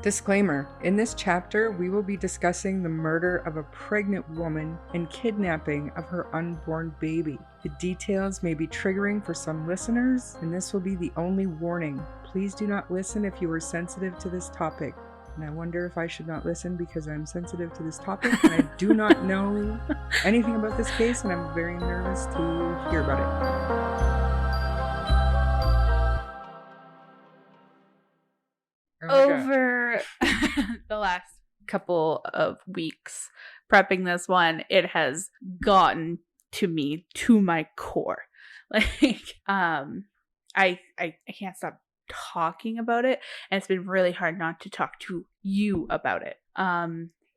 Disclaimer: in this chapter, we will be discussing the murder of a pregnant woman and kidnapping of her unborn baby. The details may be triggering for some listeners, and this will be the only warning. Please do not listen if you are sensitive to this topic. And I wonder if I should not listen because I'm sensitive to this topic and I do not know anything about this case, and I'm very nervous to hear about it. Over the last couple of weeks prepping this one, it has gotten to me to my core. Like, I can't stop talking about it, and it's been really hard not to talk to you about it.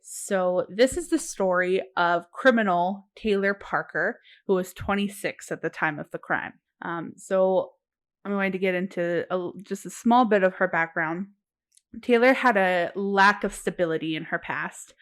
So this is the story of criminal Taylor Parker, who was 26 at the time of the crime. So I'm going to get into just a small bit of her background. Taylor had a lack of stability in her past.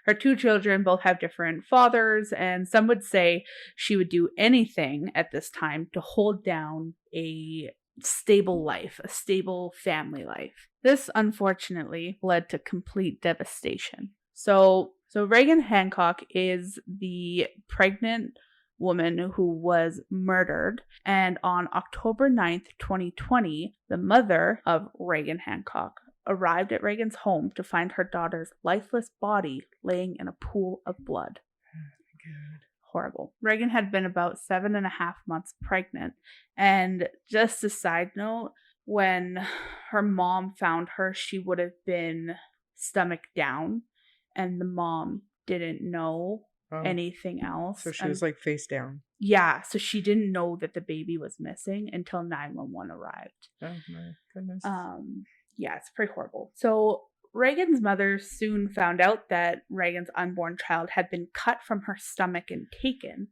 Her two children both have different fathers, and some would say she would do anything at this time to hold down a stable life, a stable family life. This, unfortunately, led to complete devastation. So Reagan Hancock is the pregnant woman who was murdered, and on October 9th, 2020, the mother of Reagan Hancock arrived at Reagan's home to find her daughter's lifeless body laying in a pool of blood. God. Horrible. Reagan had been about 7.5 months pregnant. And just a side note, when her mom found her, she would have been stomach down, and the mom didn't know anything else. So she was like face down. Yeah, so she didn't know that the baby was missing until 911 arrived. Oh my goodness. Yeah, it's pretty horrible. So Reagan's mother soon found out that Reagan's unborn child had been cut from her stomach and taken.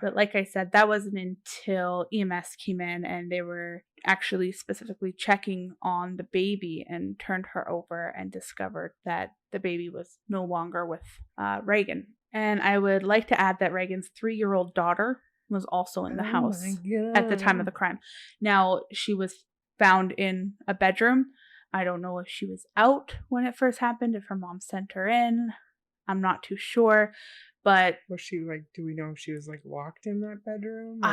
But like I said, that wasn't until EMS came in and they were actually specifically checking on the baby and turned her over and discovered that the baby was no longer with Reagan. And I would like to add that Reagan's 3-year-old daughter was also in the house at the time of the crime. Now, she was found in a bedroom. I don't know if she was out when it first happened, if her mom sent her in. I'm not too sure, but was she like? Do we know if she was like locked in that bedroom? Or?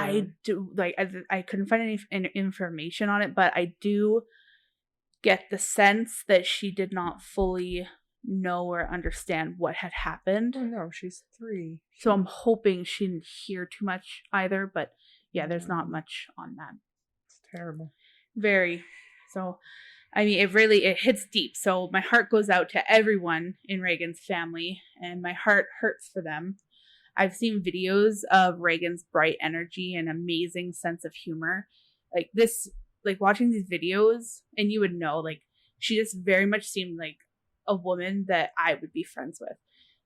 I couldn't find any information on it, but I do get the sense that she did not fully know or understand what had happened. Oh no, she's 3. So I'm hoping she didn't hear too much either. But yeah, there's not much on that. It's terrible. Very. So. I mean, it hits deep. So my heart goes out to everyone in Reagan's family, and my heart hurts for them. I've seen videos of Reagan's bright energy and amazing sense of humor. Like watching these videos, and you would know, like, she just very much seemed like a woman that I would be friends with.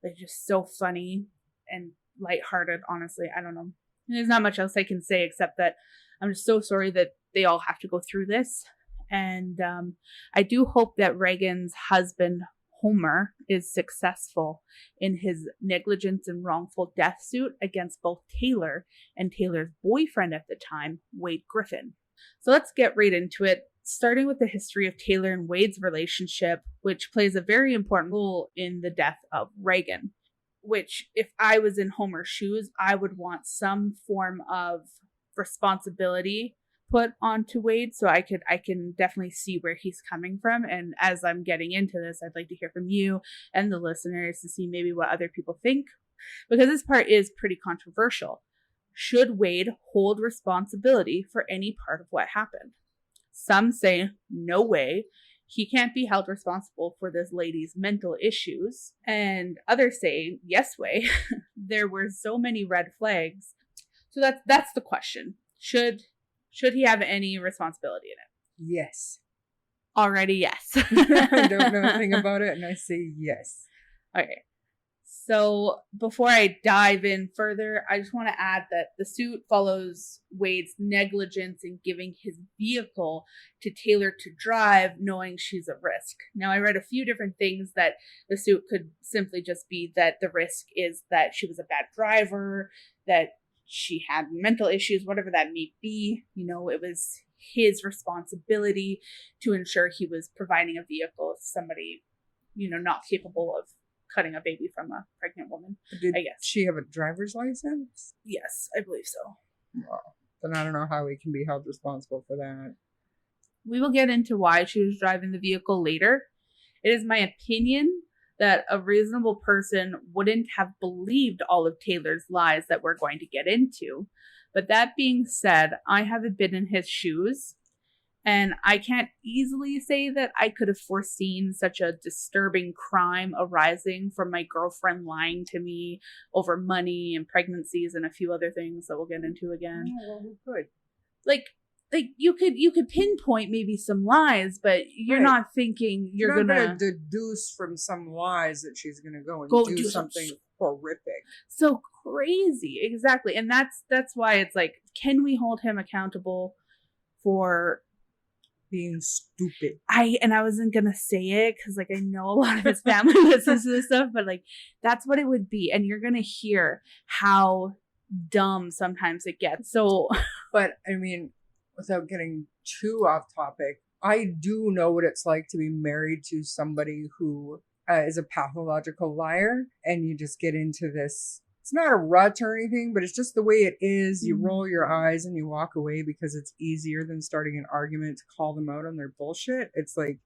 Like, just so funny and lighthearted, honestly. I don't know. There's not much else I can say except that I'm just so sorry that they all have to go through this. And I do hope that Reagan's husband, Homer, is successful in his negligence and wrongful death suit against both Taylor and Taylor's boyfriend at the time, Wade Griffin. So let's get right into it, starting with the history of Taylor and Wade's relationship, which plays a very important role in the death of Reagan. Which, if I was in Homer's shoes, I would want some form of responsibility put onto Wade, so I can definitely see where he's coming from. And as I'm getting into this, I'd like to hear from you and the listeners to see maybe what other people think, because this part is pretty controversial. Should Wade hold responsibility for any part of what happened? Some say no way, he can't be held responsible for this lady's mental issues, and others say yes way. There were so many red flags. So that's the question. Should he have any responsibility in it? Yes. Already, yes. I don't know anything about it, and I say yes. Okay. So before I dive in further, I just want to add that the suit follows Wade's negligence in giving his vehicle to Taylor to drive, knowing she's at risk. Now, I read a few different things that the suit could simply just be that the risk is that she was a bad driver, that she had mental issues, whatever that may be. You know, his responsibility to ensure he was providing a vehicle to somebody, not capable of cutting a baby from a pregnant woman. Did I guess she have a driver's license? Yes, I believe so. Well, then I don't know how he can be held responsible for that. We will get into why she was driving the vehicle later. It is my opinion that a reasonable person wouldn't have believed all of Taylor's lies that we're going to get into. But that being said, I haven't been in his shoes, and I can't easily say that I could have foreseen such a disturbing crime arising from my girlfriend lying to me over money and pregnancies and a few other things that we'll get into again. Yeah, well, who could? Like you could pinpoint maybe some lies, but you're not thinking you're gonna deduce from some lies that she's gonna go and do something horrific. So crazy. Exactly. And that's why it's like, can we hold him accountable for being stupid? I wasn't gonna say it because like I know a lot of his family listens to this stuff, but like that's what it would be. And you're gonna hear how dumb sometimes it gets. So but I mean, without getting too off topic, I do know what it's like to be married to somebody who is a pathological liar, and you just get into this. It's not a rut or anything, but it's just the way it is. You roll your eyes and you walk away because it's easier than starting an argument to call them out on their bullshit. It's like,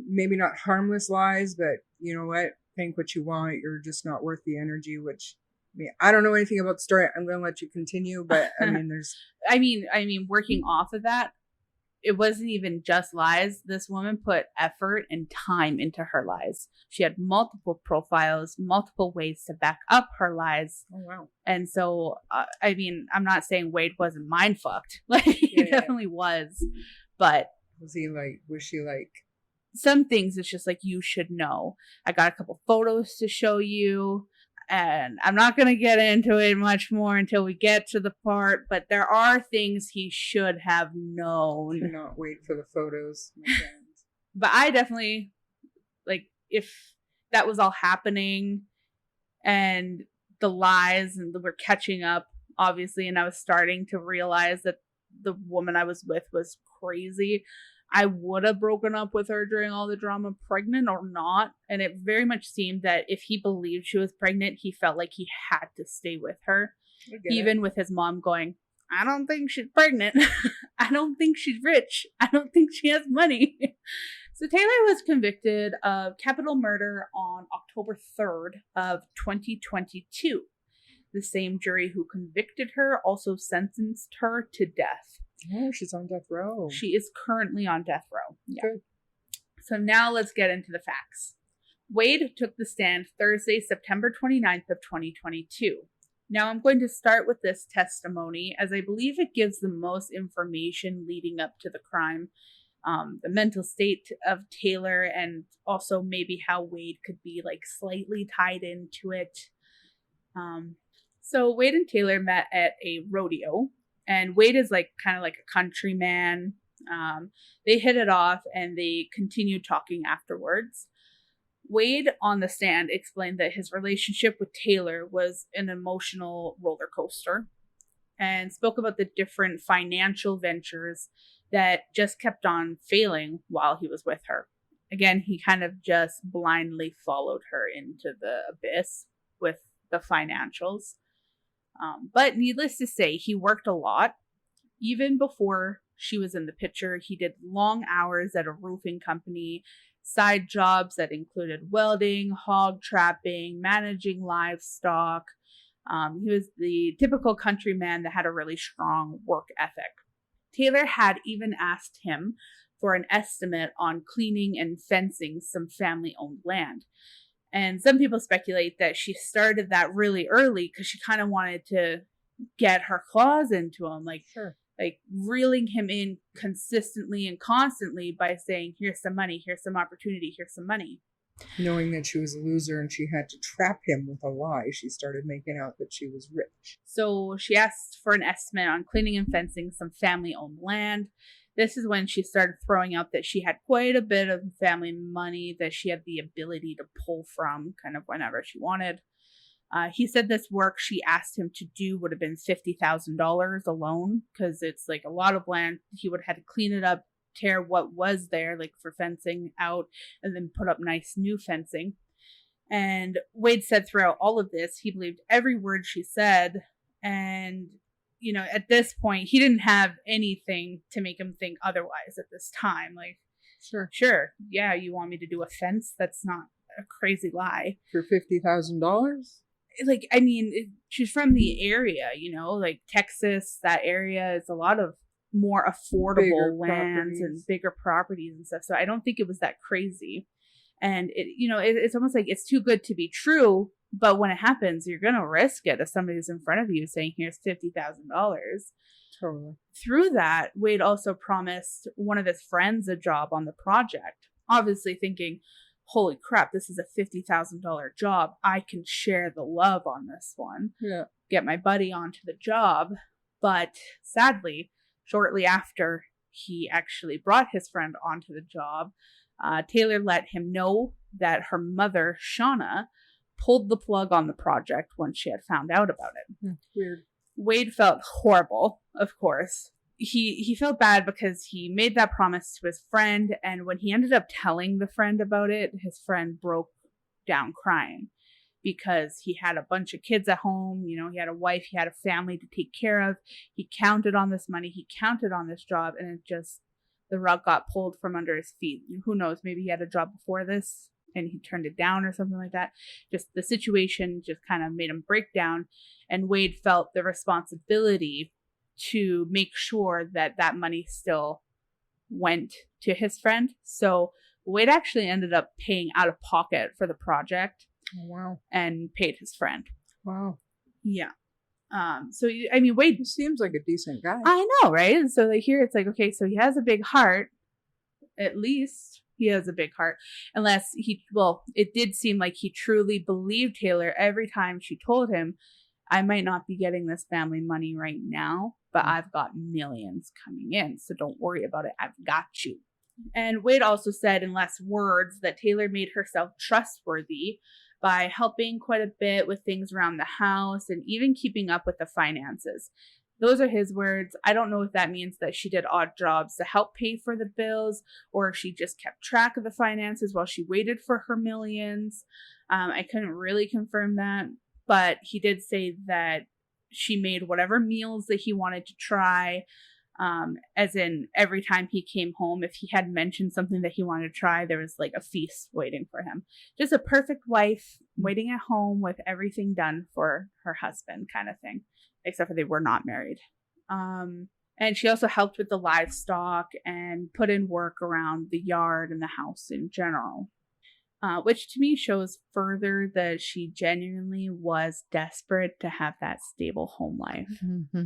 maybe not harmless lies, but you know what? Think what you want. You're just not worth the energy, which I don't know anything about the story. I'm going to let you continue, but I mean, working off of that, it wasn't even just lies. This woman put effort and time into her lies. She had multiple profiles, multiple ways to back up her lies. Oh, wow. And so, I'm not saying Wade wasn't mind fucked. Like, he definitely was. But was she like? Some things it's just like, you should know. I got a couple photos to show you. And I'm not going to get into it much more until we get to the part, but there are things he should have known. Cannot wait for the photos, my friends. But I definitely, like, if that was all happening and the lies and we're catching up, obviously, and I was starting to realize that the woman I was with was crazy, I would have broken up with her during all the drama, pregnant or not. And it very much seemed that if he believed she was pregnant, he felt like he had to stay with her. Even with his mom going, I don't think she's pregnant. I don't think she's rich. I don't think she has money. So Taylor was convicted of capital murder on October 3rd of 2022. The same jury who convicted her also sentenced her to death. Oh, she's on death row. She is currently on death row. Yeah. Good. So now let's get into the facts. Wade took the stand Thursday, September 29th of 2022. Now I'm going to start with this testimony as I believe it gives the most information leading up to the crime, the mental state of Taylor, and also maybe how Wade could be like slightly tied into it. So Wade and Taylor met at a rodeo. And Wade is like kind of like a country man. They hit it off and they continued talking afterwards. Wade on the stand explained that his relationship with Taylor was an emotional roller coaster and spoke about the different financial ventures that just kept on failing while he was with her. Again, he kind of just blindly followed her into the abyss with the financials. But needless to say, he worked a lot. Even before she was in the picture, he did long hours at a roofing company, side jobs that included welding, hog trapping, managing livestock. He was the typical countryman that had a really strong work ethic. Taylor had even asked him for an estimate on cleaning and fencing some family-owned land. And some people speculate that she started that really early because she kind of wanted to get her claws into him, like reeling him in consistently and constantly by saying, here's some money, here's some opportunity, here's some money. Knowing that she was a loser and she had to trap him with a lie, she started making out that she was rich. So she asked for an estimate on cleaning and fencing some family-owned land. This is when she started throwing out that she had quite a bit of family money that she had the ability to pull from kind of whenever she wanted. He said this work she asked him to do would have been $50,000 alone, because it's like a lot of land. He would have had to clean it up, tear what was there, like for fencing out, and then put up nice new fencing. And Wade said throughout all of this, he believed every word she said. And, you know, at this point, he didn't have anything to make him think otherwise at this time. Like, sure, yeah, you want me to do a fence? That's not a crazy lie. For $50,000? Like, I mean, she's from the area, you know, like Texas, that area is a lot of more affordable lands and bigger properties and stuff. So I don't think it was that crazy. And it's almost like it's too good to be true. But when it happens, you're going to risk it if somebody's in front of you saying, here's $50,000. Totally. Through that, Wade also promised one of his friends a job on the project, obviously thinking, holy crap, this is a $50,000 job. I can share the love on this one. Yeah. Get my buddy onto the job. But sadly, shortly after he actually brought his friend onto the job, Taylor let him know that her mother, Shauna, pulled the plug on the project once she had found out about it. Weird. Wade felt horrible, of course. He felt bad because he made that promise to his friend, and when he ended up telling the friend about it, his friend broke down crying because he had a bunch of kids at home. You know, he had a wife, he had a family to take care of. He counted on this money, he counted on this job, and the rug got pulled from under his feet. Who knows, maybe he had a job before this and he turned it down or something like that. Just the situation just kind of made him break down, and Wade felt the responsibility to make sure that that money still went to his friend. So Wade actually ended up paying out of pocket for the project. Oh, wow. And paid his friend. Wow. Yeah. So, I mean, Wade... He seems like a decent guy. I know, right? And so here it's like, okay, so he has a big heart. At least he has a big heart. Unless it did seem like he truly believed Taylor every time she told him, I might not be getting this family money right now, but I've got millions coming in. So don't worry about it. I've got you. And Wade also said in less words that Taylor made herself trustworthy by helping quite a bit with things around the house and even keeping up with the finances. Those are his words. I don't know if that means that she did odd jobs to help pay for the bills, or if she just kept track of the finances while she waited for her millions. I couldn't really confirm that, but he did say that she made whatever meals that he wanted to try. As in every time he came home, if he had mentioned something that he wanted to try, there was like a feast waiting for him. Just a perfect wife waiting at home with everything done for her husband kind of thing, except for they were not married. And she also helped with the livestock and put in work around the yard and the house in general, which to me shows further that she genuinely was desperate to have that stable home life. Mm-hmm.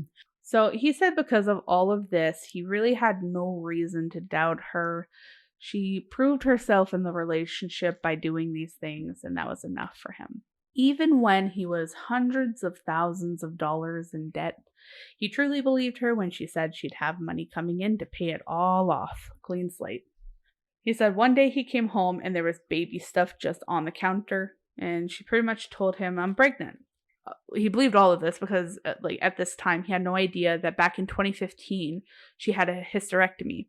So he said because of all of this, he really had no reason to doubt her. She proved herself in the relationship by doing these things, and that was enough for him. Even when he was hundreds of thousands of dollars in debt, he truly believed her when she said she'd have money coming in to pay it all off. Clean slate. He said one day he came home and there was baby stuff just on the counter, and she pretty much told him, I'm pregnant. He believed all of this because at this time he had no idea that back in 2015 she had a hysterectomy.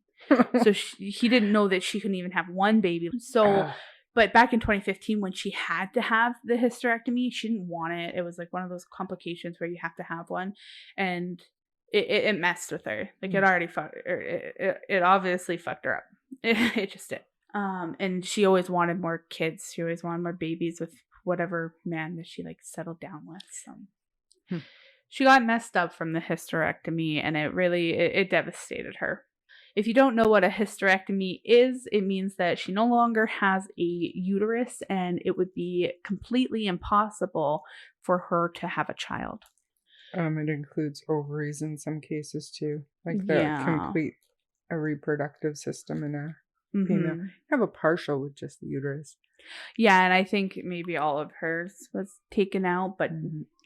So he didn't know that she couldn't even have one baby. So but back in 2015 when she had to have the hysterectomy, she didn't want it. It was like one of those complications where you have to have one, and it messed with her. Like it already it obviously fucked her up. It just did. And she always wanted more kids. She always wanted more babies with whatever man that she settled down with. So she got messed up from the hysterectomy, and it devastated her. If you don't know what a hysterectomy is, it means that she no longer has a uterus, and it would be completely impossible for her to have a child. It includes ovaries in some cases too, complete a reproductive system in a female. You have a partial with just the uterus. Yeah, and I think maybe all of hers was taken out, but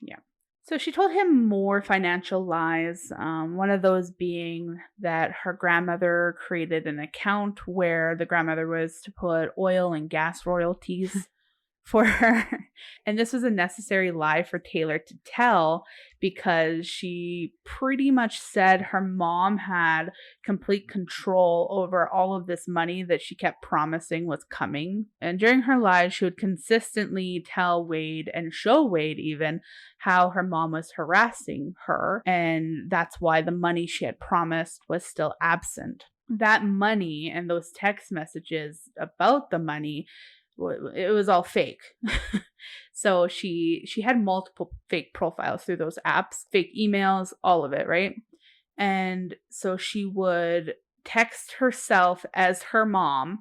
yeah. So she told him more financial lies, one of those being that her grandmother created an account where the grandmother was to put oil and gas royalties for her. And this was a necessary lie for Taylor to tell because she pretty much said her mom had complete control over all of this money that she kept promising was coming. And during her lies, she would consistently tell Wade and show Wade even how her mom was harassing her. And that's why the money she had promised was still absent. That money and those text messages about the money, it was all fake. So she had multiple fake profiles through those apps, fake emails, all of it, right? And so she would text herself as her mom,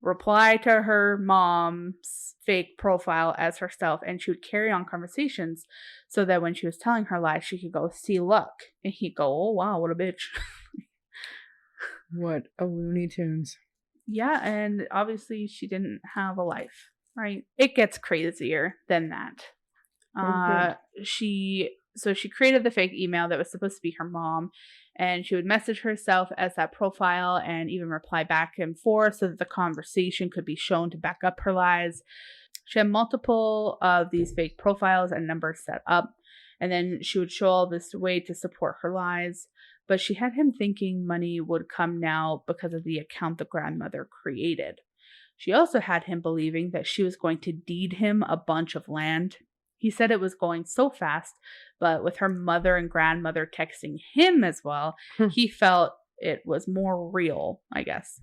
reply to her mom's fake profile as herself, and she would carry on conversations so that when she was telling her lie, she could go, "See, look," and he'd go, "Oh wow, what a bitch." What a Looney Tunes. Yeah, and obviously she didn't have a life, right? It gets crazier than that. She created the fake email that was supposed to be her mom, and she would message herself as that profile and even reply back and forth so that the conversation could be shown to back up her lies. She had multiple of these fake profiles and numbers set up, and then she would show all this way to support her lies. But she had him thinking money would come now because of the account the grandmother created. She also had him believing that she was going to deed him a bunch of land. He said it was going so fast, but with her mother and grandmother texting him as well, he felt it was more real, I guess.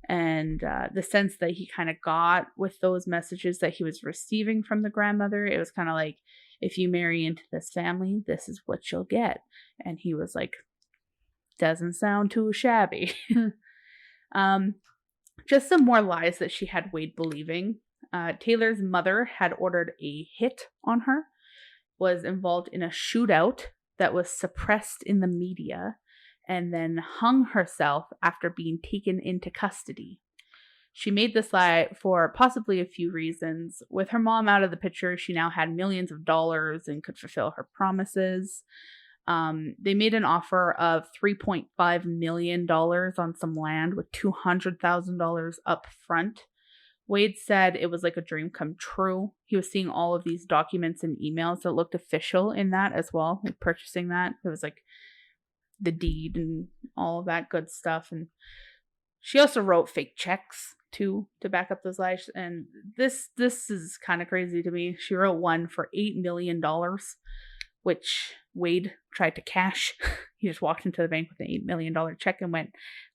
And the sense that he kind of got with those messages that he was receiving from the grandmother, it was kind of like, if you marry into this family, this is what you'll get. And he was like, doesn't sound too shabby. Just some more lies that she had Wade believing. Taylor's mother had ordered a hit on her, was involved in a shootout that was suppressed in the media, and then hung herself after being taken into custody. She made this lie for possibly a few reasons. With her mom out of the picture, she now had millions of dollars and could fulfill her promises. They made an offer of $3.5 million on some land with $200,000 up front. Wade said it was like a dream come true. He was seeing all of these documents and emails that looked official in that as well, like purchasing that. It was like the deed and all of that good stuff. And she also wrote fake checks too to back up those lies. And this is kind of crazy to me. She wrote one for $8 million, which Wade tried to cash. He just walked into the bank with an $8 million check and went,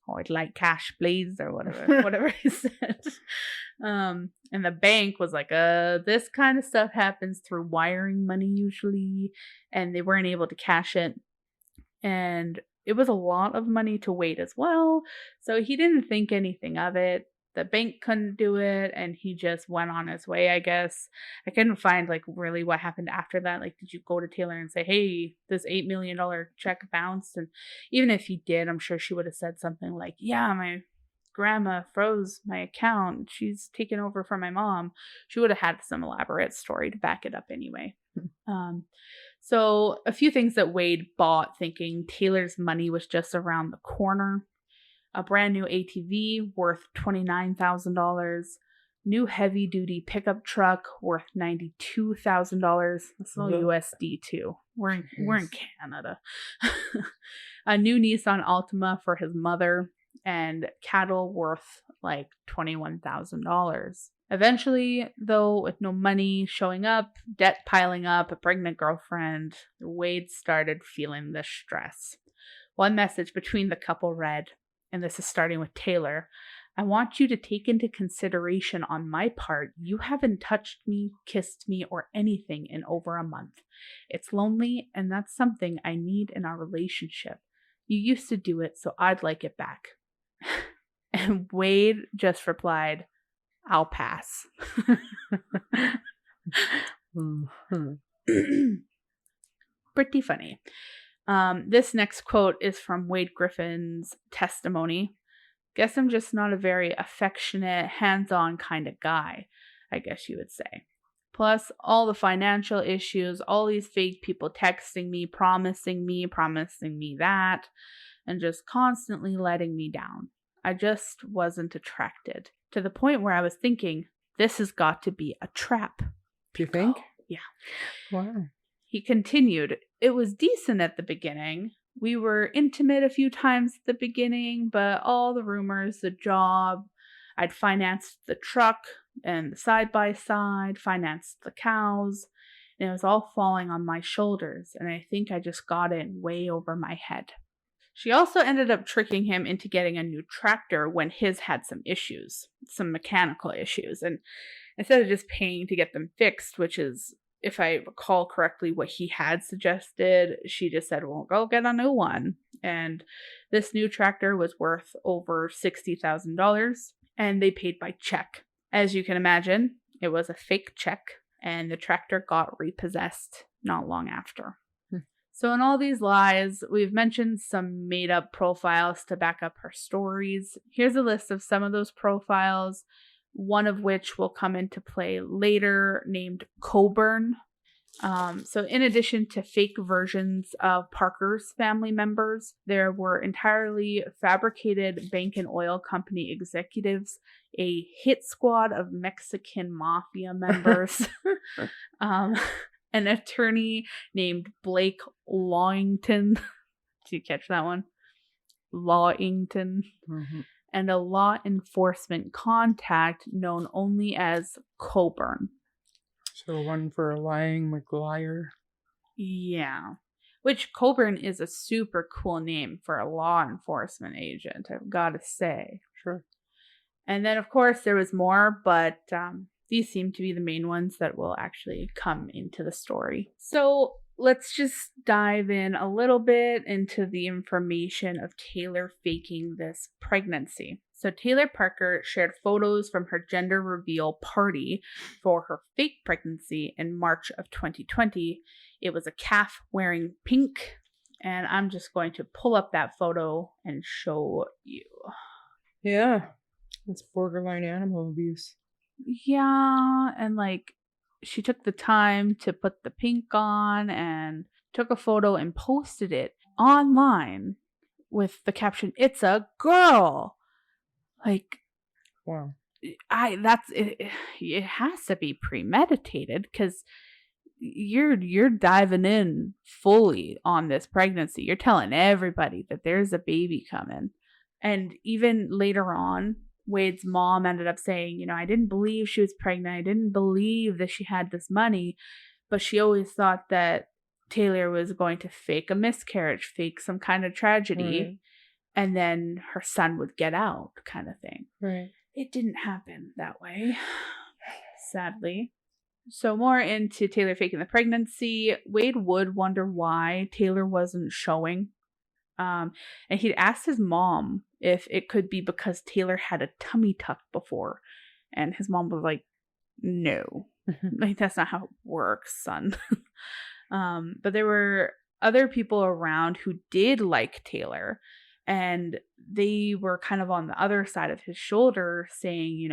"Oh, I'd like cash, please," or whatever he said. And the bank was like, this kind of stuff happens through wiring money usually, and they weren't able to cash it. And it was a lot of money to Wade as well, so he didn't think anything of it. The bank couldn't do it, and he just went on his way, I guess. I couldn't find, like, really what happened after that. Like, did you go to Taylor and say, "Hey, this $8 million check bounced"? And even if he did, I'm sure she would have said something like, "Yeah, my grandma froze my account. She's taken over for my mom." She would have had some elaborate story to back it up anyway. So a few things that Wade bought thinking Taylor's money was just around the corner. A brand new ATV worth $29,000, new heavy duty pickup truck worth $92,000. That's all USD too. We're in Canada. A new Nissan Altima for his mother, and cattle worth like $21,000. Eventually, though, with no money showing up, debt piling up, a pregnant girlfriend, Wade started feeling the stress. One message between the couple read, and this is starting with Taylor, "I want you to take into consideration on my part, you haven't touched me, kissed me, or anything in over a month. It's lonely, and that's something I need in our relationship. You used to do it, so I'd like it back." And Wade just replied, "I'll pass." Pretty funny. This next quote is from Wade Griffin's testimony. "Guess I'm just not a very affectionate, hands-on kind of guy, I guess you would say. Plus, all the financial issues, all these fake people texting me, promising me that, and just constantly letting me down. I just wasn't attracted, to the point where I was thinking, this has got to be a trap. Do you think? Yeah. Wow. He continued, it was decent at the beginning. We were intimate a few times at the beginning, but all the rumors, the job, I'd financed the truck and the side-by-side, financed the cows, and it was all falling on my shoulders, and I think I just got in way over my head. She also ended up tricking him into getting a new tractor when his had some issues, some mechanical issues, and instead of just paying to get them fixed, which is, if I recall correctly, what he had suggested, she just said, well, go get a new one. And this new tractor was worth over $60,000, and they paid by check. As you can imagine, it was a fake check, and the tractor got repossessed not long after. So in all these lies, we've mentioned some made-up profiles to back up her stories. Here's a list of some of those profiles, one of which will come into play later, named Coburn. So in addition to fake versions of Parker's family members, there were entirely fabricated bank and oil company executives, a hit squad of Mexican mafia members, an attorney named Blake Lawington. Did you catch that one? Lawington. Mm-hmm. And a law enforcement contact known only as Coburn. So one for lying McGuire. Yeah. Which Coburn is a super cool name for a law enforcement agent, I've got to say. Sure. And then, of course, there was more, but these seem to be the main ones that will actually come into the story. So let's just dive in a little bit into the information of Taylor faking this pregnancy. So Taylor Parker shared photos from her gender reveal party for her fake pregnancy in March of 2020. It was a calf wearing pink, and I'm just going to pull up that photo and show you. Yeah, it's borderline animal abuse. Yeah, and like she took the time to put the pink on and took a photo and posted it online with the caption, "It's a girl." Like, wow. It has to be premeditated, because you're diving in fully on this pregnancy. You're telling everybody that there's a baby coming. And even later on, Wade's mom ended up saying, I didn't believe she was pregnant. I didn't believe that she had this money, but she always thought that Taylor was going to fake a miscarriage, fake some kind of tragedy. Right. And then her son would get out, kind of thing. Right. It didn't happen that way, sadly. So more into Taylor faking the pregnancy, Wade would wonder why Taylor wasn't showing. And he'd asked his mom if it could be because Taylor had a tummy tuck before. And his mom was like, no, like, that's not how it works, son. But there were other people around who did like Taylor. And they were kind of on the other side of his shoulder saying,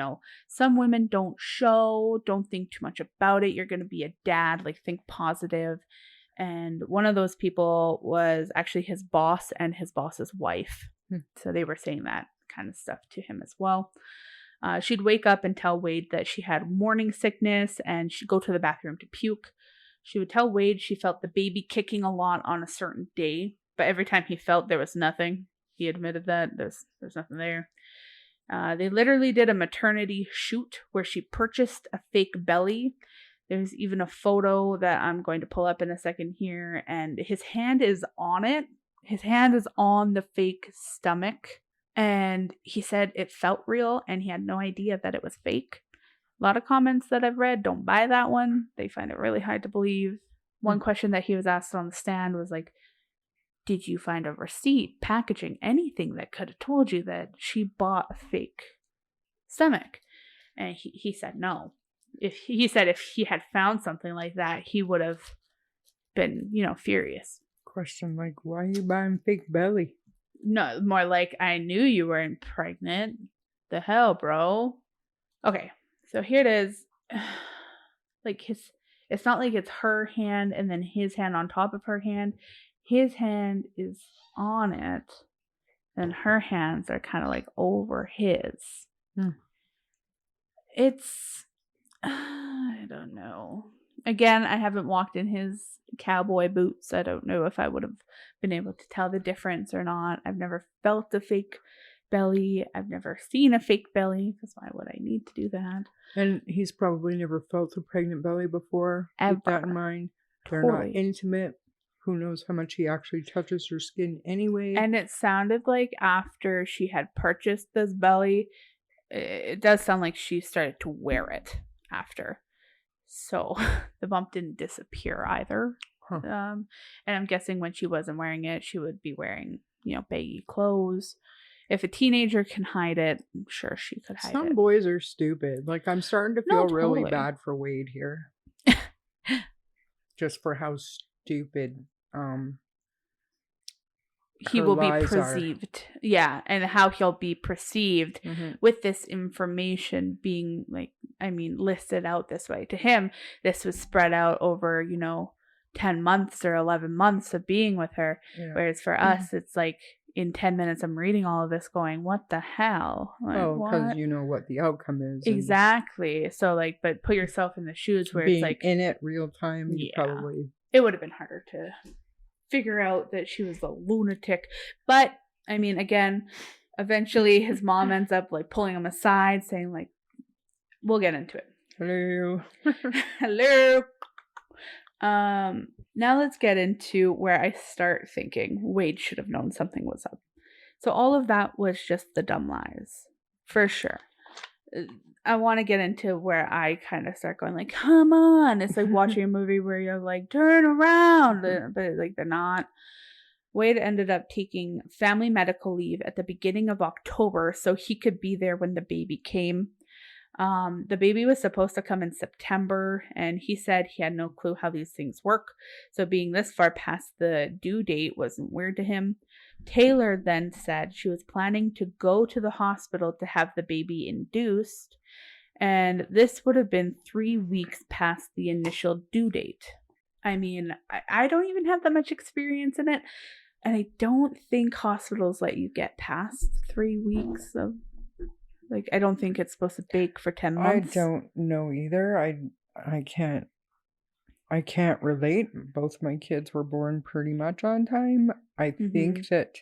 some women don't show, don't think too much about it. You're going to be a dad, like, think positive. And one of those people was actually his boss and his boss's wife. So they were saying that kind of stuff to him as well. She'd wake up and tell Wade that she had morning sickness and she'd go to the bathroom to puke. She would tell Wade she felt the baby kicking a lot on a certain day, but every time he felt there was nothing. He admitted that there's nothing there. They literally did a maternity shoot where she purchased a fake belly. There's even a photo that I'm going to pull up in a second here, and his hand is on it. His hand is on the fake stomach, and he said it felt real, and he had no idea that it was fake. A lot of comments that I've read don't buy that one. They find it really hard to believe. One question that he was asked on the stand was like, did you find a receipt, packaging, anything that could have told you that she bought a fake stomach? And he said no. If he had found something like that, he would have been, furious. Question like, why are you buying fake belly? No, more like, I knew you weren't pregnant. The hell, bro? Okay, so here it is. Like, it's not like it's her hand and then his hand on top of her hand. His hand is on it, and her hands are kind of like over his. It's I don't know. Again, I haven't walked in his cowboy boots. I don't know if I would have been able to tell the difference or not. I've never felt a fake belly. I've never seen a fake belly, because why would I need to do that? And he's probably never felt a pregnant belly before. Keep that in Ever. mind. They're Totally. not intimate. Who knows how much he actually touches her skin anyway. And it sounded like after she had purchased this belly, it does sound like she started to wear it after. So the bump didn't disappear either. Huh. And I'm guessing when she wasn't wearing it, she would be wearing, baggy clothes. If a teenager can hide it, I'm sure she could hide it. Some boys are stupid. Like, I'm starting to feel really bad for Wade here. Just for how stupid he will be perceived. Yeah, and how he'll be perceived with this information being listed out this way. To him, this was spread out over, 10 months or 11 months of being with her. Yeah. Whereas for us, it's like in 10 minutes, I'm reading all of this going, what the hell? Like, because you know what the outcome is. Exactly. So but put yourself in the shoes where it's like in it real time, you probably. It would have been harder to figure out that she was a lunatic. But again, eventually his mom ends up pulling him aside, saying we'll get into it. Hello. Hello. Now let's get into where I start thinking Wade should have known something was up. So all of that was just the dumb lies, for sure. I want to get into where I kind of start going come on. It's like watching a movie where you're turn around, but they're not. Wade ended up taking family medical leave at the beginning of October so he could be there when the baby came. The baby was supposed to come in September, and he said he had no clue how these things work. So being this far past the due date wasn't weird to him. Taylor then said she was planning to go to the hospital to have the baby induced, and this would have been 3 weeks past the initial due date. I don't even have that much experience in it, and I don't think hospitals let you get past 3 weeks of I don't think it's supposed to bake for 10 months. I don't know either. I can't relate. Both my kids were born pretty much on time. I think that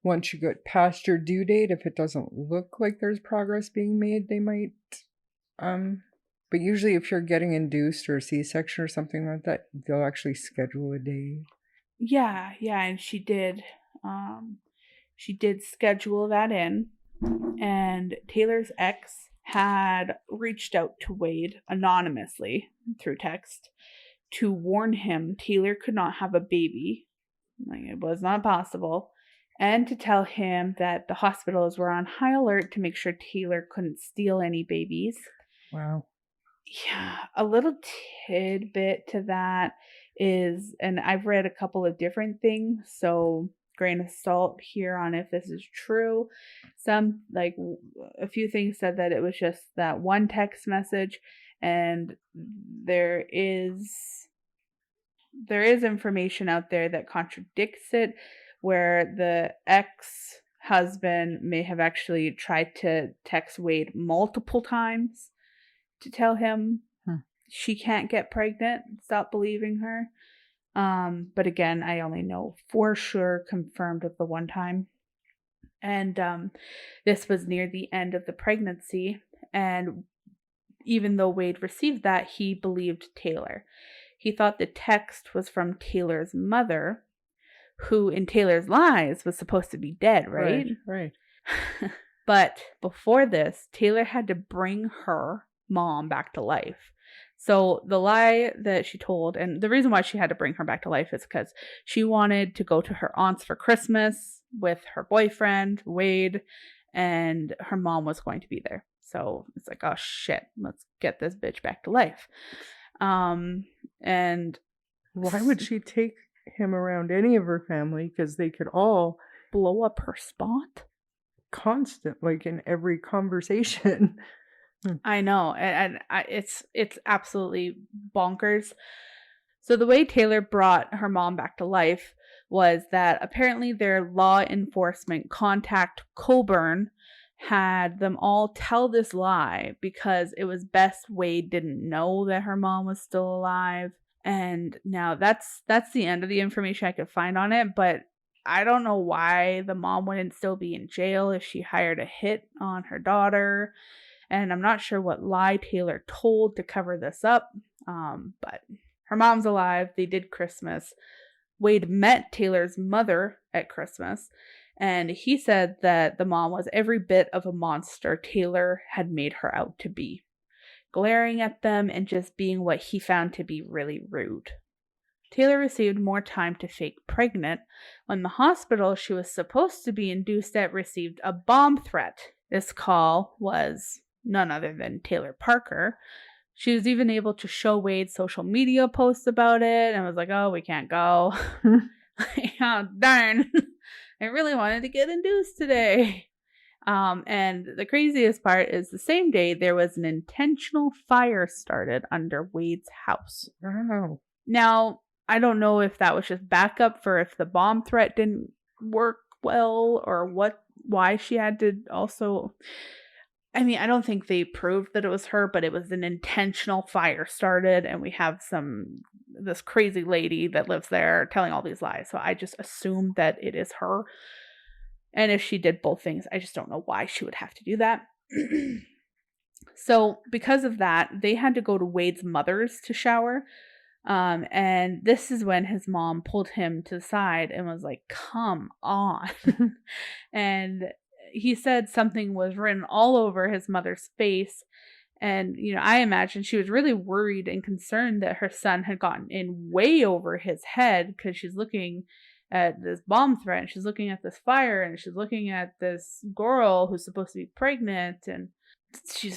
once you get past your due date, if it doesn't look like there's progress being made, they might but usually if you're getting induced or C-section or something like that, they'll actually schedule a day. Yeah, and she did schedule that in. And Taylor's ex had reached out to Wade anonymously through text to warn him Taylor could not have a baby. It was not possible. And to tell him that the hospitals were on high alert to make sure Taylor couldn't steal any babies. Wow. Yeah, a little tidbit to that is, and I've read a couple of different things, so grain of salt here on if this is true. Some a few things said that it was just that one text message, and there is information out there that contradicts it, where the ex-husband may have actually tried to text Wade multiple times to tell him she can't get pregnant, stop believing her. But again, I only know for sure confirmed of the one time. And this was near the end of the pregnancy. And even though Wade received that, he believed Taylor. He thought the text was from Taylor's mother, who in Taylor's lies was supposed to be dead, right? Right. But before this, Taylor had to bring her mom back to life. So the lie that she told, and the reason why she had to bring her back to life is because she wanted to go to her aunt's for Christmas with her boyfriend, Wade, and her mom was going to be there. So it's oh shit, let's get this bitch back to life. And why would she take him around any of her family? Because they could all blow up her spot constant, in every conversation. I know, and it's absolutely bonkers. So the way Taylor brought her mom back to life was that apparently their law enforcement contact Coburn had them all tell this lie because it was best Wade didn't know that her mom was still alive. And now that's the end of the information I could find on it, but I don't know why the mom wouldn't still be in jail if she hired a hit on her daughter. And I'm not sure what lie Taylor told to cover this up. But her mom's alive. They did Christmas. Wade met Taylor's mother at Christmas, and he said that the mom was every bit of a monster Taylor had made her out to be, glaring at them and just being what he found to be really rude. Taylor received more time to fake pregnant when the hospital she was supposed to be induced at received a bomb threat. This call was none other than Taylor Parker. She was even able to show Wade social media posts about it and was like, oh, we can't go. Oh, darn. I really wanted to get induced today. And the craziest part is the same day there was an intentional fire started under Wade's house. Wow. Now, I don't know if that was just backup for if the bomb threat didn't work well or why she had to also... I mean, I don't think they proved that it was her, but it was an intentional fire started, and we have this crazy lady that lives there telling all these lies. So I just assume that it is her. And if she did both things, I just don't know why she would have to do that. So because of that, they had to go to Wade's mother's to shower. And this is when his mom pulled him to the side and was like, come on. And he said something was written all over his mother's face. And, I imagine she was really worried and concerned that her son had gotten in way over his head because she's looking at this bomb threat and she's looking at this fire and she's looking at this girl who's supposed to be pregnant, and she's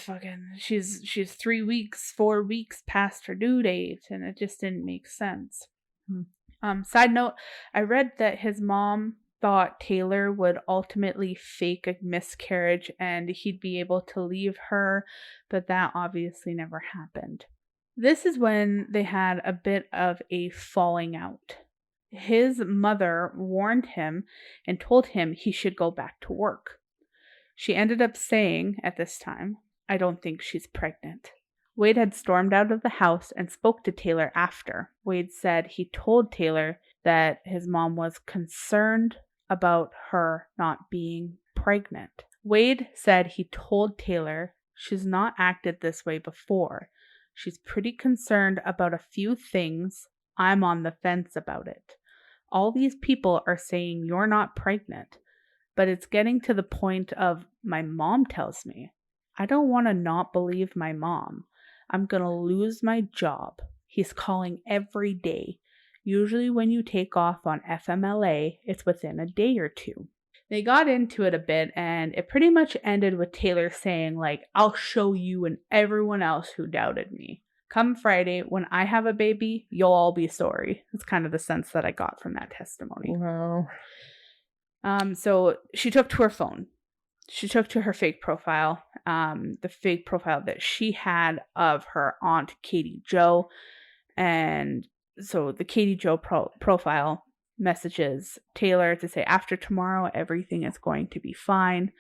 4 weeks past her due date, and it just didn't make sense. Side note, I read that his mom thought Taylor would ultimately fake a miscarriage and he'd be able to leave her, but that obviously never happened. This is when they had a bit of a falling out. His mother warned him and told him he should go back to work. She ended up saying at this time, I don't think she's pregnant. Wade had stormed out of the house and spoke to Taylor after. Wade said he told Taylor that his mom was concerned about her not being pregnant. Wade said he told Taylor she's not acted this way before. She's pretty concerned about a few things. I'm on the fence about it. All these people are saying you're not pregnant, but it's getting to the point of my mom tells me. I don't want to not believe my mom. I'm going to lose my job. He's calling every day. Usually when you take off on FMLA, it's within a day or two. They got into it a bit, and it pretty much ended with Taylor saying, I'll show you and everyone else who doubted me. Come Friday, when I have a baby, you'll all be sorry. That's kind of the sense that I got from that testimony. Wow. So she took to her phone. She took to her fake profile, the fake profile that she had of her aunt, Katie Jo. And so the Katie Jo profile messages Taylor to say, after tomorrow, everything is going to be fine.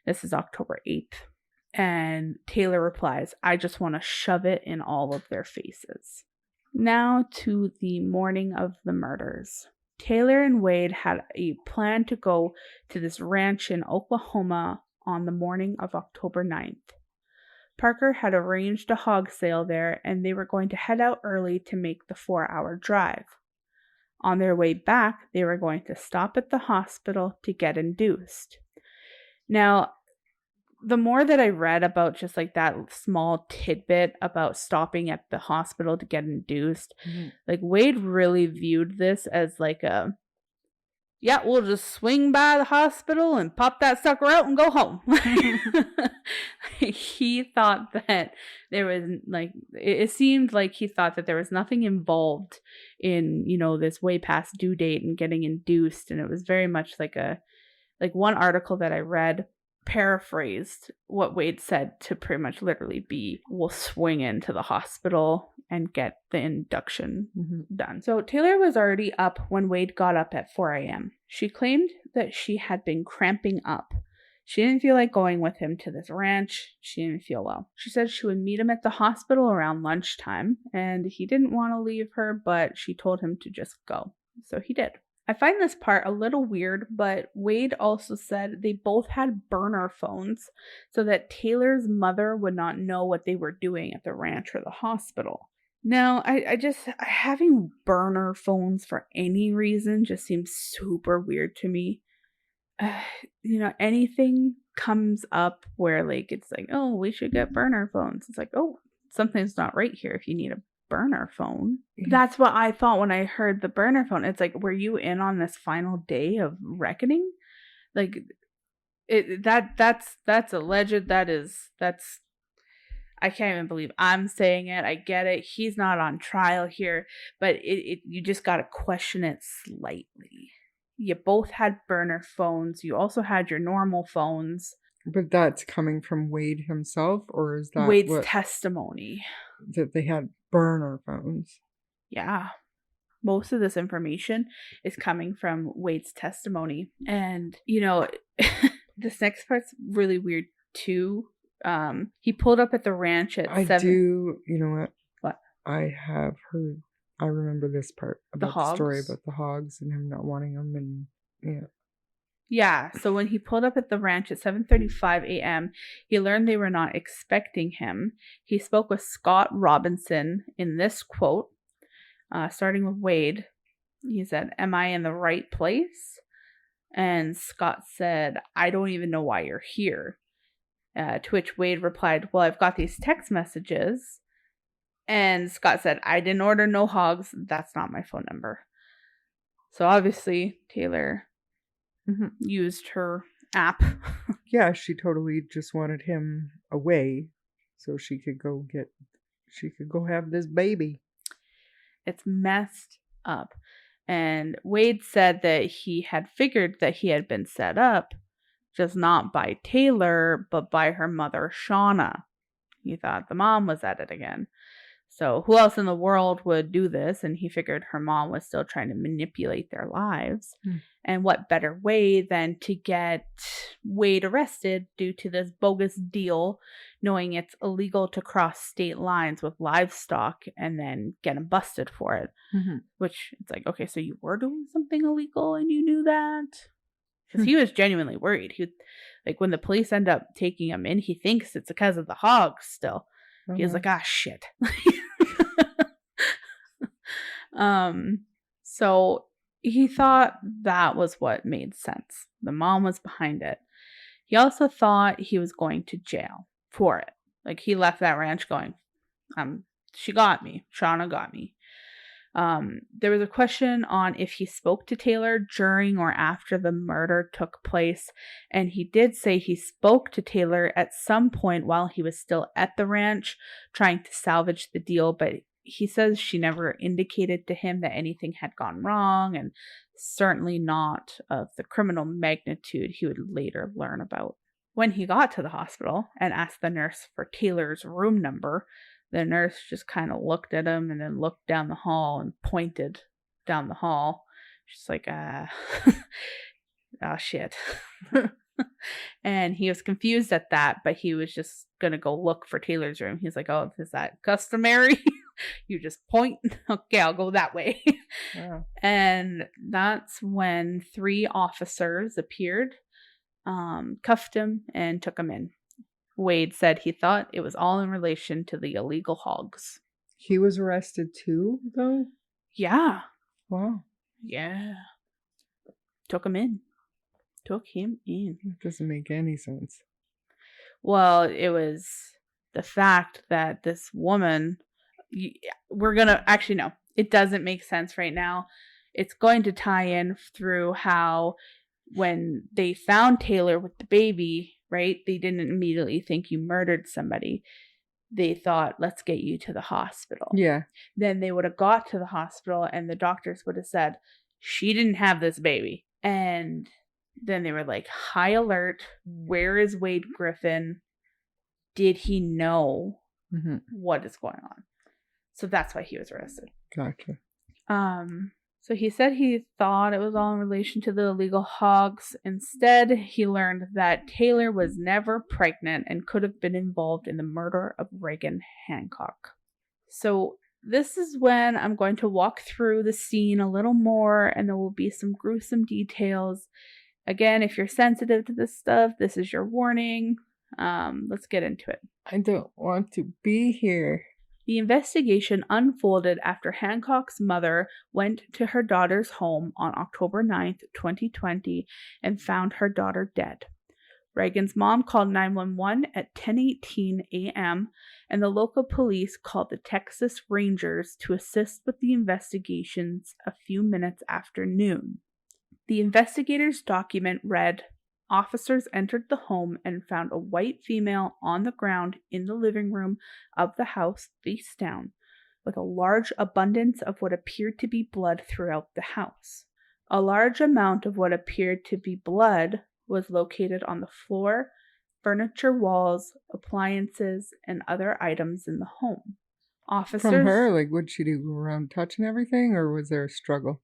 This is October 8th. And Taylor replies, I just want to shove it in all of their faces. Now to the morning of the murders. Taylor and Wade had a plan to go to this ranch in Oklahoma on the morning of October 9th. Parker had arranged a hog sale there, and they were going to head out early to make the 4-hour drive. On their way back, they were going to stop at the hospital to get induced. Now, the more that I read about just that small tidbit about stopping at the hospital to get induced, Wade really viewed this as we'll just swing by the hospital and pop that sucker out and go home. He thought that there was it seemed like he thought that there was nothing involved in, this way past due date and getting induced. And it was very much one article that I read paraphrased what Wade said to pretty much literally be, we'll swing into the hospital and get the induction done. So Taylor was already up when Wade got up at 4 a.m. She claimed that she had been cramping up. She didn't feel like going with him to this ranch. She didn't feel well. She said she would meet him at the hospital around lunchtime, and he didn't want to leave her, but she told him to just go. So he did. I find this part a little weird, but Wade also said they both had burner phones so that Taylor's mother would not know what they were doing at the ranch or the hospital. Now, having burner phones for any reason just seems super weird to me. Anything comes up where like it's like, oh, we should get burner phones. It's like, oh, something's not right here if you need a burner phone. That's what I thought when I heard the burner phone. It's like, were you in on this final day of reckoning? Like that's alleged. That's I can't even believe I'm saying it. I get it. He's not on trial here, but you just got to question it slightly. You both had burner phones. You also had your normal phones. But that's coming from Wade himself, or is that Wade's testimony? That they had burner phones. Yeah. Most of this information is coming from Wade's testimony. And, this next part's really weird too. He pulled up at the ranch at 7. You know what? What? I remember this part about the story about the hogs and him not wanting them, and yeah. Yeah, so when he pulled up at the ranch at 7:35 a.m., he learned they were not expecting him. He spoke with Scott Robinson in this quote, starting with Wade. He said, "Am I in the right place?" And Scott said, "I don't even know why you're here." To which Wade replied, "Well, I've got these text messages." And Scott said, "I didn't order no hogs. That's not my phone number." So obviously, Taylor used her app. Yeah, she totally just wanted him away so she could go have this baby. It's messed up. And Wade said that he had figured that he had been set up, just not by Taylor, but by her mother, Shauna. He thought the mom was at it again. So who else in the world would do this? And he figured her mom was still trying to manipulate their lives. And what better way than to get Wade arrested due to this bogus deal, knowing it's illegal to cross state lines with livestock and then get him busted for it. Which it's like, okay, so you were doing something illegal and you knew that? Because he was genuinely worried. Like when the police end up taking him in, he thinks it's because of the hogs still. He was like, shit. So he thought that was what made sense. The mom was behind it. He also thought he was going to jail for it. Like he left that ranch going, she got me. Shauna got me. There was a question on if he spoke to Taylor during or after the murder took place, and he did say he spoke to Taylor at some point while he was still at the ranch trying to salvage the deal, but he says she never indicated to him that anything had gone wrong, and certainly not of the criminal magnitude he would later learn about. When he got to the hospital and asked the nurse for Taylor's room number, the nurse just kind of looked at him and then looked down the hall and pointed down the hall. She's like, oh shit. And he was confused at that, but he was just going to go look for Taylor's room. He's like, oh, is that customary? You just point? Okay, I'll go that way. Wow. And that's when 3 officers appeared, cuffed him, and took him in. Wade said he thought it was all in relation to the illegal hogs. He was arrested too, though? Yeah. Wow. Yeah. Took him in. It doesn't make any sense. Well, it was the fact that this woman, no, it doesn't make sense right now. It's going to tie in through how when they found Taylor with the baby, right, they didn't immediately think you murdered somebody. They thought, let's get you to the hospital. Yeah. Then they would have got to the hospital and the doctors would have said, she didn't have this baby. And then they were like, high alert. Where is Wade Griffin? Did he know what is going on? So that's why he was arrested. Gotcha. So he said he thought it was all in relation to the illegal hogs. Instead, he learned that Taylor was never pregnant and could have been involved in the murder of Reagan Hancock. So this is when I'm going to walk through the scene a little more, and there will be some gruesome details. Again, if you're sensitive to this stuff, this is your warning. Let's get into it. I don't want to be here. The investigation unfolded after Hancock's mother went to her daughter's home on October 9th, 2020, and found her daughter dead. Reagan's mom called 911 at 10:18 a.m., and the local police called the Texas Rangers to assist with the investigations a few minutes after noon. The investigators' document read, "Officers entered the home and found a white female on the ground in the living room of the house face down, with a large abundance of what appeared to be blood throughout the house. A large amount of what appeared to be blood was located on the floor, furniture, walls, appliances, and other items in the home." Officers, From her, like, what'd she do? Go around touching everything, or was there a struggle?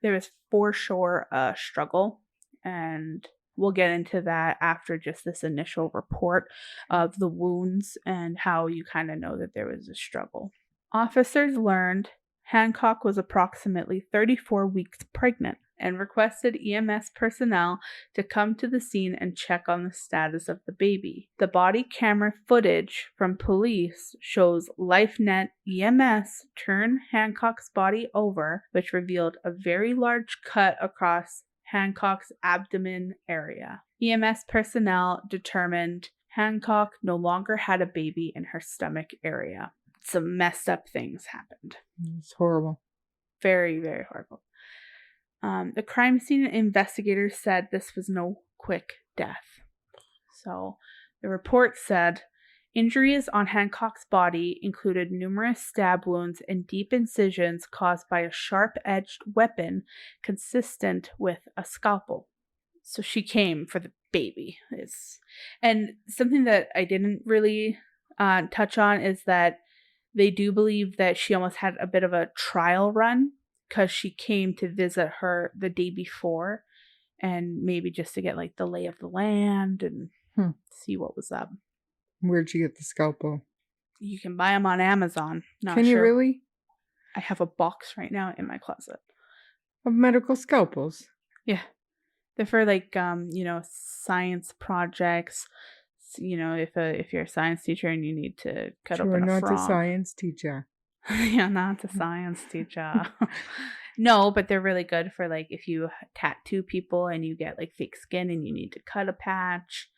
there was for sure a struggle, and we'll get into that after just this initial report of the wounds and how you kind of know that there was a struggle. Officers learned Hancock was approximately 34 weeks pregnant and requested EMS personnel to come to the scene and check on the status of the baby. The body camera footage from police shows LifeNet EMS turn Hancock's body over, which revealed a very large cut across Hancock's abdomen area. EMS personnel determined Hancock no longer had a baby in her stomach area. Some messed up things happened. It's horrible. Very, very horrible. The crime scene investigators said this was no quick death. So the report said injuries on Hancock's body included numerous stab wounds and deep incisions caused by a sharp-edged weapon consistent with a scalpel. So she came for the baby. And something that I didn't really touch on is that they do believe that she almost had a bit of a trial run because she came to visit her the day before, and maybe just to get like the lay of the land and see what was up. Where'd you get the scalpel? You can buy them on Amazon. Can you really? I have a box right now in my closet of medical scalpels. Yeah, they're for like science projects. If you're a science teacher and you need to cut open a frog. Not a science teacher. Yeah, not a science teacher. No, but they're really good for like if you tattoo people and you get like fake skin and you need to cut a patch.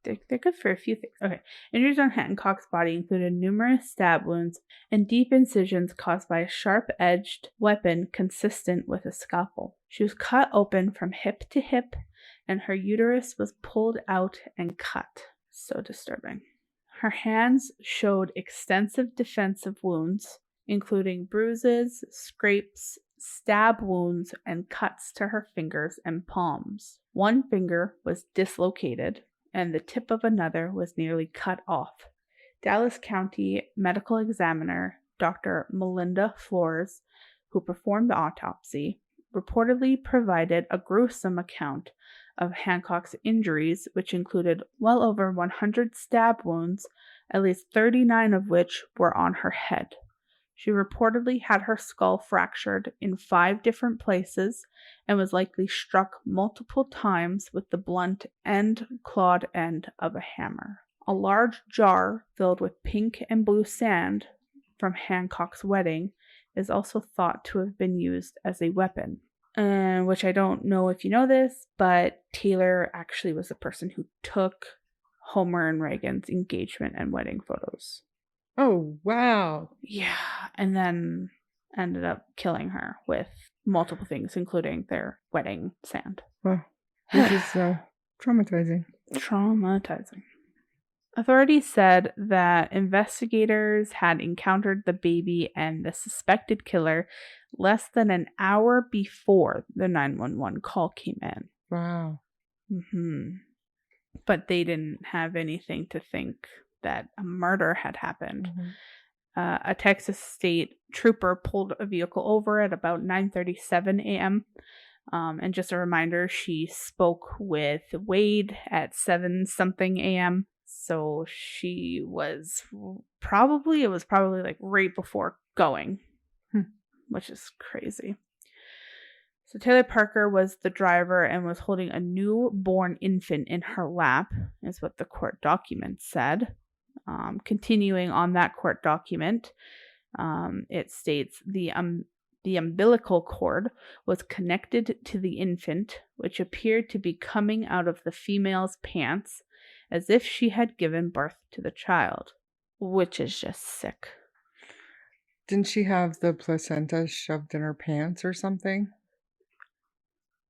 They're good for a few things. Okay. Injuries on Hancock's body included numerous stab wounds and deep incisions caused by a sharp-edged weapon consistent with a scalpel. She was cut open from hip to hip, and her uterus was pulled out and cut. So disturbing. Her hands showed extensive defensive wounds, including bruises, scrapes, stab wounds, and cuts to her fingers and palms. One finger was dislocated, and the tip of another was nearly cut off. Dallas County Medical Examiner Dr. Melinda Flores, who performed the autopsy, reportedly provided a gruesome account of Hancock's injuries, which included well over 100 stab wounds, at least 39 of which were on her head. She reportedly had her skull fractured in 5 different places and was likely struck multiple times with the blunt and clawed end of a hammer. A large jar filled with pink and blue sand from Hancock's wedding is also thought to have been used as a weapon. Which I don't know if you know this, but Taylor actually was the person who took Homer and Reagan's engagement and wedding photos. Oh, wow. Yeah, and then ended up killing her with multiple things, including their wedding sand. Well, this is traumatizing. Traumatizing. Authorities said that investigators had encountered the baby and the suspected killer less than an hour before the 911 call came in. Wow. But they didn't have anything to think that a murder had happened. A Texas state trooper pulled a vehicle over at about 9:37 a.m. And just a reminder, she spoke with Wade at 7 something a.m. So it was probably like right before going, which is crazy. So Taylor Parker was the driver and was holding a newborn infant in her lap, is what the court document said. Continuing on that court document, it states the umbilical cord was connected to the infant, which appeared to be coming out of the female's pants, as if she had given birth to the child, which is just sick. Didn't she have the placenta shoved in her pants or something?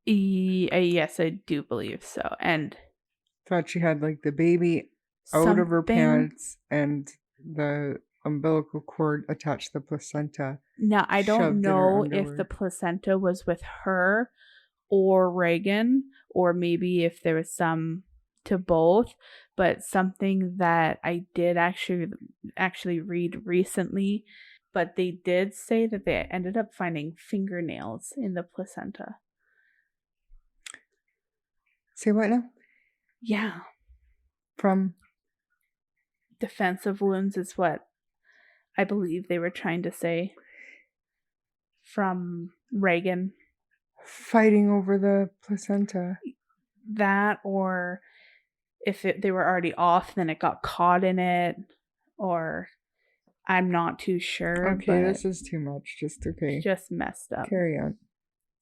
Yes, I do believe so. And thought she had like the baby out of her pants and the umbilical cord attached to the placenta. Now, I don't know if the placenta was with her or Reagan, or maybe if there was some to both, but something that I did actually read recently, but they did say that they ended up finding fingernails in the placenta. Say what now? Yeah. From? Defensive wounds is what I believe they were trying to say. From Reagan. Fighting over the placenta. That, or if they were already off, then it got caught in it, or I'm not too sure. Okay, this is too much. Just messed up. Carry on.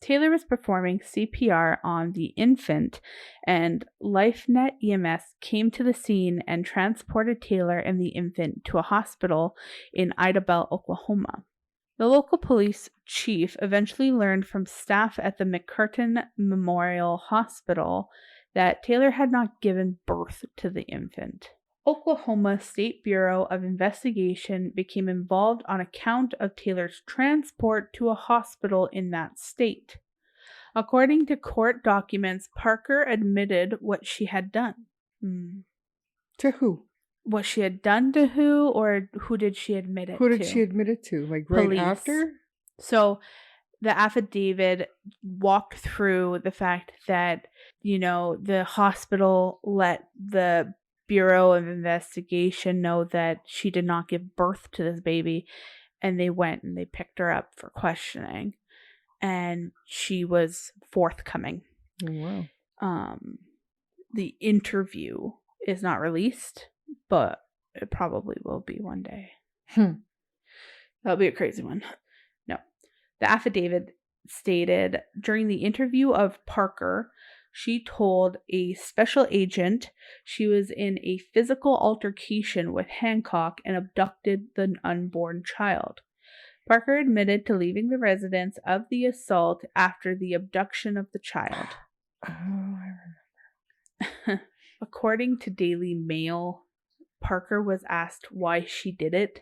Taylor was performing CPR on the infant, and LifeNet EMS came to the scene and transported Taylor and the infant to a hospital in Idabel, Oklahoma. The local police chief eventually learned from staff at the McCurtain Memorial Hospital that Taylor had not given birth to the infant. Oklahoma State Bureau of Investigation became involved on account of Taylor's transport to a hospital in that state. According to court documents, Parker admitted what she had done. To who? What she had done to who, or who did she admit it to? Who did she admit it to? Like right Police. After? So the affidavit walked through the fact that, the hospital let the Bureau of Investigation know that she did not give birth to this baby, and they went and they picked her up for questioning, and she was forthcoming. Oh, wow. The interview is not released, but it probably will be one day. That'll be a crazy one. No. The affidavit stated, during the interview of Parker, she told a special agent she was in a physical altercation with Hancock and abducted the unborn child. Parker admitted to leaving the residence of the assault after the abduction of the child. Oh, I remember. According to Daily Mail, Parker was asked why she did it,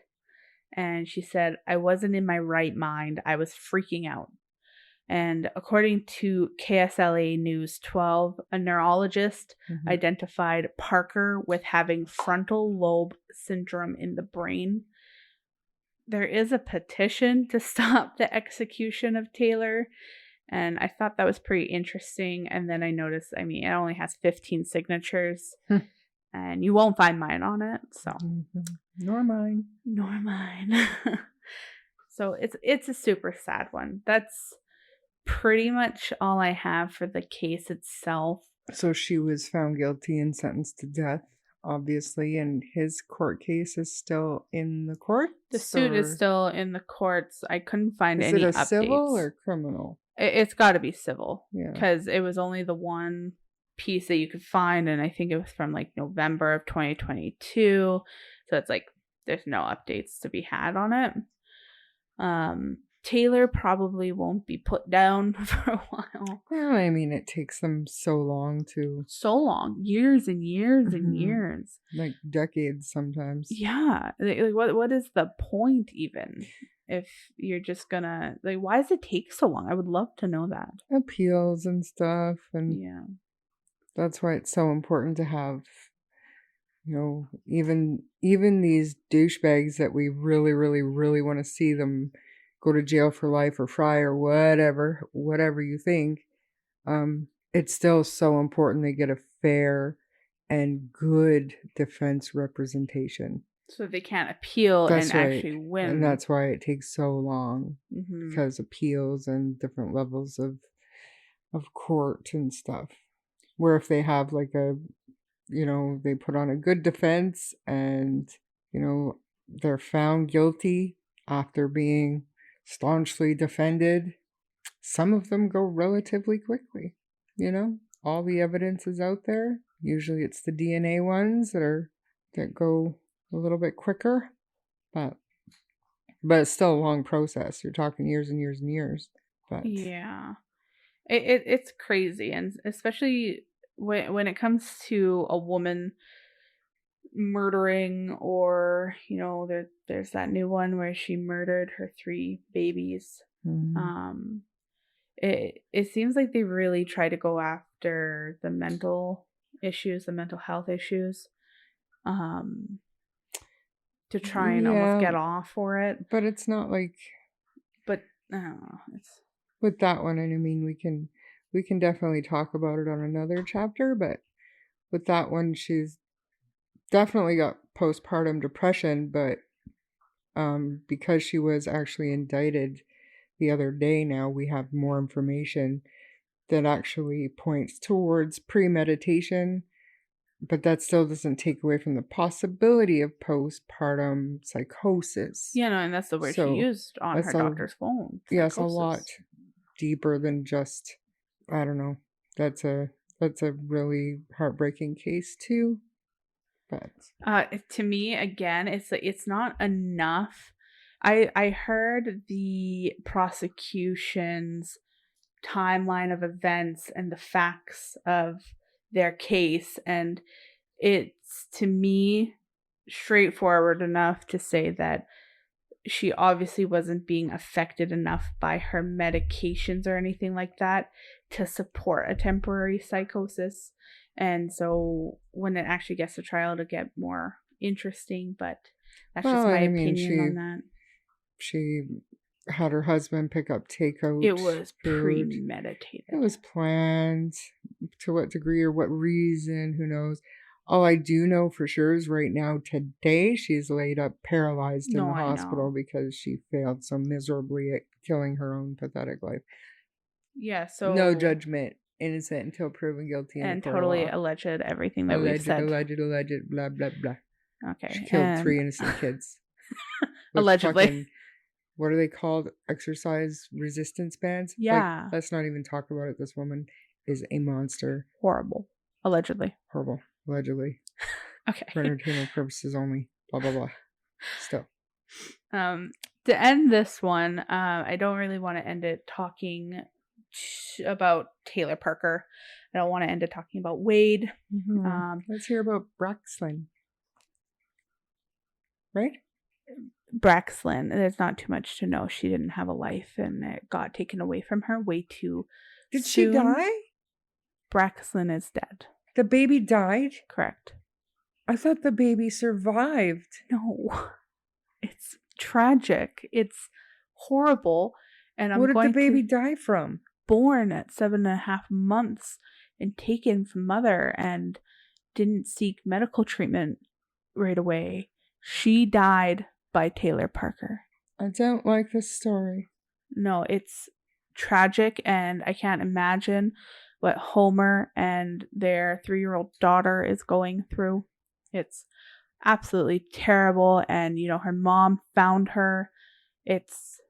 and she said, "I wasn't in my right mind. I was freaking out." And according to KSLA News 12, a neurologist identified Parker with having frontal lobe syndrome in the brain. There is a petition to stop the execution of Taylor, and I thought that was pretty interesting. And then I noticed, it only has 15 signatures, and you won't find mine on it. So, Nor mine. So it's a super sad one. That's pretty much all I have for the case itself. So she was found guilty and sentenced to death, obviously, and his court case is still in the courts? The suit is still in the courts. I couldn't find any updates. Is it a civil or criminal? It's got to be civil. Yeah. Because it was only the one piece that you could find, and I think it was from like November of 2022. So it's like there's no updates to be had on it. Taylor probably won't be put down for a while. Well, it takes them so long. Years and years and years. Like decades sometimes. Yeah. Like, what is the point even? If you're just gonna, why does it take so long? I would love to know that. Appeals and stuff. And yeah. That's why it's so important to have Even these douchebags that we really, really, really want to see them go to jail for life or fry or whatever you think, it's still so important they get a fair and good defense representation. So they can't appeal and actually win. And that's why it takes so long, Mm-hmm. because appeals and different levels of court and stuff. Where if they have like they put on a good defense and, they're found guilty after being staunchly defended, some of them go relatively quickly. All the evidence is out there. Usually it's the DNA ones that go a little bit quicker, but it's still a long process. You're talking years and years and years. But yeah, it's crazy, and especially when it comes to a woman murdering, or there's that new one where she murdered her 3 babies. mm-hmm. It seems like they really try to go after the mental issues, the mental health issues, to try and almost get off for it. But it's not like. But I don't know. It's with that one, and I mean, we can definitely talk about it on another chapter. But with that one, she's definitely got postpartum depression, but because she was actually indicted the other day, now we have more information that actually points towards premeditation, but that still doesn't take away from the possibility of postpartum psychosis. Yeah, no, and that's the word she used on her doctor's phone. Psychosis. Yes, a lot deeper than just, I don't know. That's a really heartbreaking case too. But to me, again, it's not enough. I heard the prosecution's timeline of events and the facts of their case, and it's, to me, straightforward enough to say that she obviously wasn't being affected enough by her medications or anything like that to support a temporary psychosis. And so when it actually gets to trial, it'll get more interesting, but that's just my opinion on that. She had her husband pick up takeout. It was premeditated. It was planned. To what degree or what reason, who knows? All I do know for sure is right now, today, she's laid up paralyzed in the hospital because she failed so miserably at killing her own pathetic life. Yeah, so... No judgment. Innocent until proven guilty. And totally alleged everything that we've said. Alleged, blah, blah, blah. Okay. She killed 3 innocent kids. Allegedly. What are they called? Exercise resistance bands? Yeah. Let's not even talk about it. This woman is a monster. Horrible. Allegedly. Horrible. Allegedly. Okay. For entertainment purposes only. Blah, blah, blah. Still. To end this one, I don't really want to end it talking about Taylor Parker. I don't want to end it talking about Wade. Mm-hmm. Let's hear about Braxlynn. Right? Braxlynn. There's not too much to know. She didn't have a life, and it got taken away from her way too Did soon. She die? Braxlynn is dead. The baby died? Correct. I thought the baby survived. No. It's tragic. It's horrible. And what did the baby die from? Born at 7.5 months and taken from mother and didn't seek medical treatment right away. She died by Taylor Parker. I don't like this story. No, it's tragic, and I can't imagine what Homer and their 3-year-old daughter is going through. It's absolutely terrible, and her mom found her. It's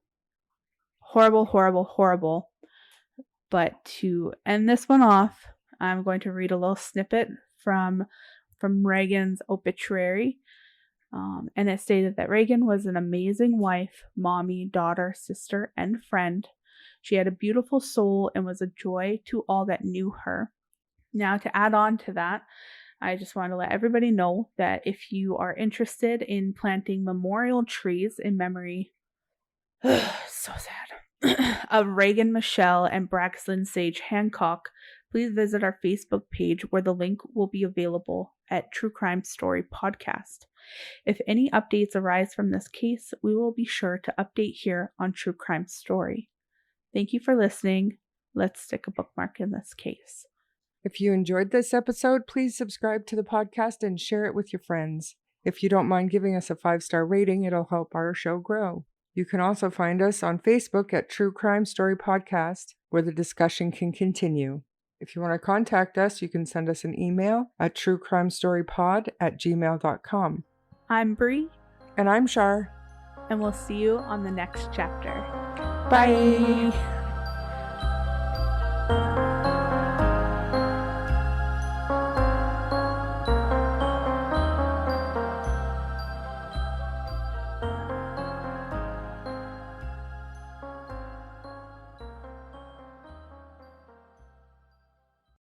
horrible, horrible, horrible. But to end this one off, I'm going to read a little snippet from Reagan's obituary. And it stated that Reagan was an amazing wife, mommy, daughter, sister, and friend. She had a beautiful soul and was a joy to all that knew her. Now, to add on to that, I just want to let everybody know that if you are interested in planting memorial trees in memory, so sad, of Reagan Michelle and Braxlynn Sage Hancock, please visit our Facebook page where the link will be available at True Crime Story Podcast. If any updates arise from this case, we will be sure to update here on True Crime Story. Thank you for listening. Let's stick a bookmark in this case. If you enjoyed this episode, please subscribe to the podcast and share it with your friends. If you don't mind giving us a 5-star rating, it'll help our show grow. You can also find us on Facebook at True Crime Story Podcast, where the discussion can continue. If you want to contact us, you can send us an email at truecrimestorypod@gmail.com. I'm Bree. And I'm Shar. And we'll see you on the next chapter. Bye.